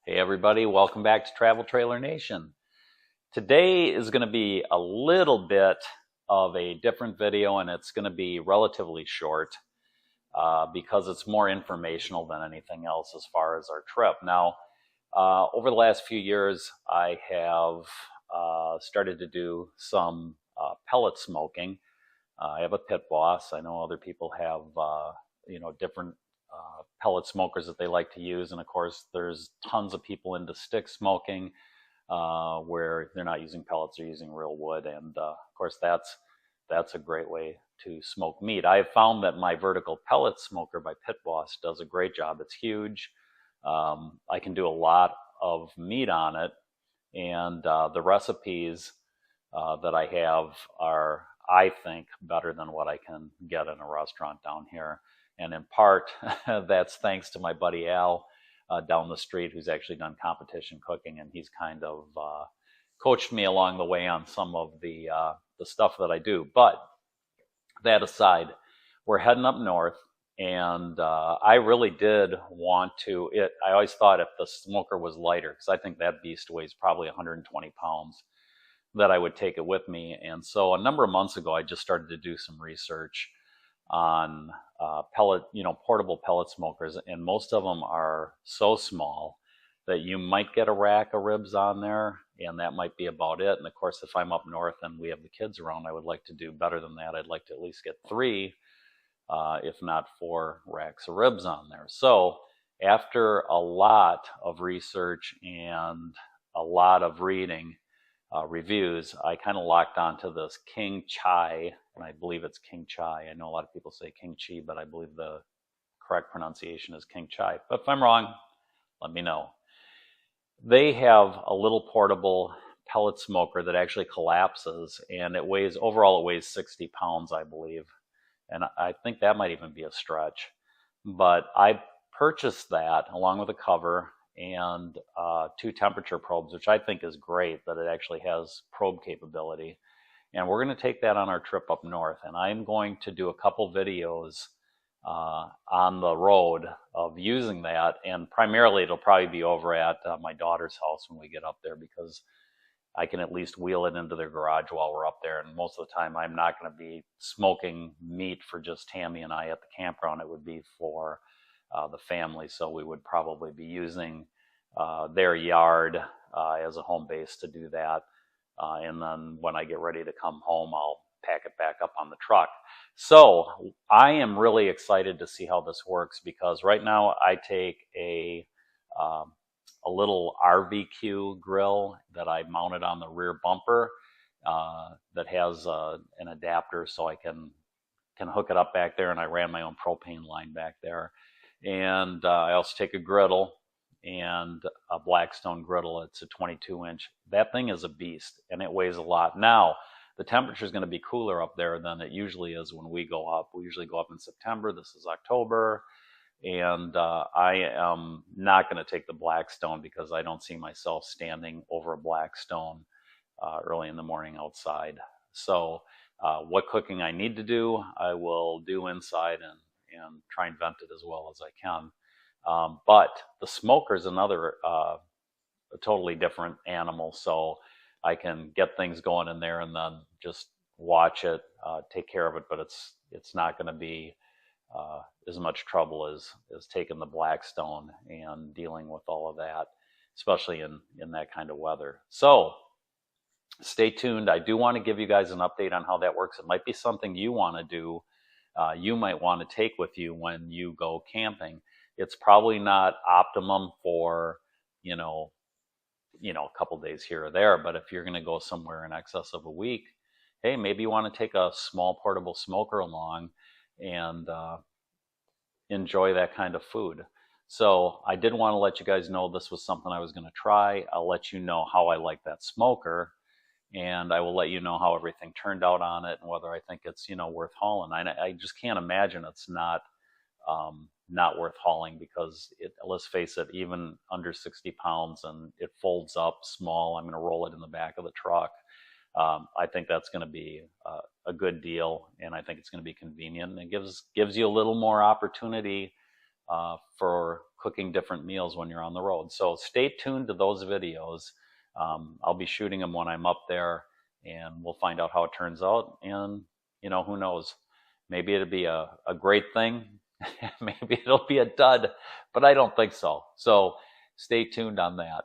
Hey everybody, welcome back to Travel Trailer Nation. Today is going to be a little bit of a different video and it's going to be relatively short because it's more informational than anything else as far as our trip. Now, over the last few years, I have started to do some pellet smoking. I have a pit boss. I know other people have, different pellet smokers that they like to use. And of course, there's tons of people into stick smoking where they're not using pellets, they're using real wood. And of course, that's a great way to smoke meat. I have found that my vertical pellet smoker by Pit Boss does a great job. It's huge. I can do a lot of meat on it. And the recipes that I have are, I think, better than what I can get in a restaurant down here. And in part, that's thanks to my buddy Al down the street, who's actually done competition cooking, and he's kind of coached me along the way on some of the stuff that I do. But that aside, we're heading up north, and I really did want to. I always thought if the smoker was lighter, because I think that beast weighs probably 120 pounds, that I would take it with me. And so a number of months ago, I just started to do some research on portable pellet smokers, and most of them are so small that you might get a rack of ribs on there, and that might be about it. And of course, if I'm up north and we have the kids around, I would like to do better than that. I'd like to at least get three, if not four racks of ribs on there. So after a lot of research and a lot of reading reviews, I kind of locked onto this King Chai, and I believe it's King Chai. I know a lot of people say King Chi, but I believe the correct pronunciation is King Chai. But if I'm wrong, let me know. They have a little portable pellet smoker that actually collapses, and overall it weighs 60 pounds, I believe. And I think that might even be a stretch. But I purchased that along with a cover and two temperature probes, which I think is great that it actually has probe capability. And we're going to take that on our trip up north. And I'm going to do a couple videos on the road of using that. And primarily, it'll probably be over at my daughter's house when we get up there, because I can at least wheel it into their garage while we're up there. And most of the time, I'm not going to be smoking meat for just Tammy and I at the campground. It would be for the family. So we would probably be using their yard as a home base to do that. And then when I get ready to come home, I'll pack it back up on the truck. So I am really excited to see how this works, because right now I take a little RVQ grill that I mounted on the rear bumper that has an adapter, so I can hook it up back there, and I ran my own propane line back there. And I also take a griddle, and a Blackstone griddle. It's a 22-inch. That thing is a beast, and it weighs a lot. Now, the temperature is going to be cooler up there than it usually is when we go up. We usually go up in September. This is October. And I am not going to take the Blackstone, because I don't see myself standing over a Blackstone early in the morning outside. So what cooking I need to do, I will do inside and try and vent it as well as I can. But the smoker is another a totally different animal. So I can get things going in there and then just watch it, take care of it. But it's not going to be as much trouble as taking the Blackstone and dealing with all of that, especially in that kind of weather. So stay tuned. I do want to give you guys an update on how that works. It might be something you want to do. You might want to take with you when you go camping. It's probably not optimum for, a couple days here or there, but if you're going to go somewhere in excess of a week, hey, maybe you want to take a small portable smoker along and enjoy that kind of food. So I did want to let you guys know this was something I was going to try. I'll let you know how I like that smoker, and I will let you know how everything turned out on it and whether I think it's, worth hauling. I just can't imagine it's not worth hauling, because let's face it, even under 60 pounds and it folds up small, I'm going to roll it in the back of the truck. I think that's going to be a good deal, and I think it's going to be convenient, and it gives you a little more opportunity for cooking different meals when you're on the road. So stay tuned to those videos. I'll be shooting them when I'm up there, and we'll find out how it turns out. And, who knows? Maybe it'll be a great thing. Maybe it'll be a dud, but I don't think so. So stay tuned on that.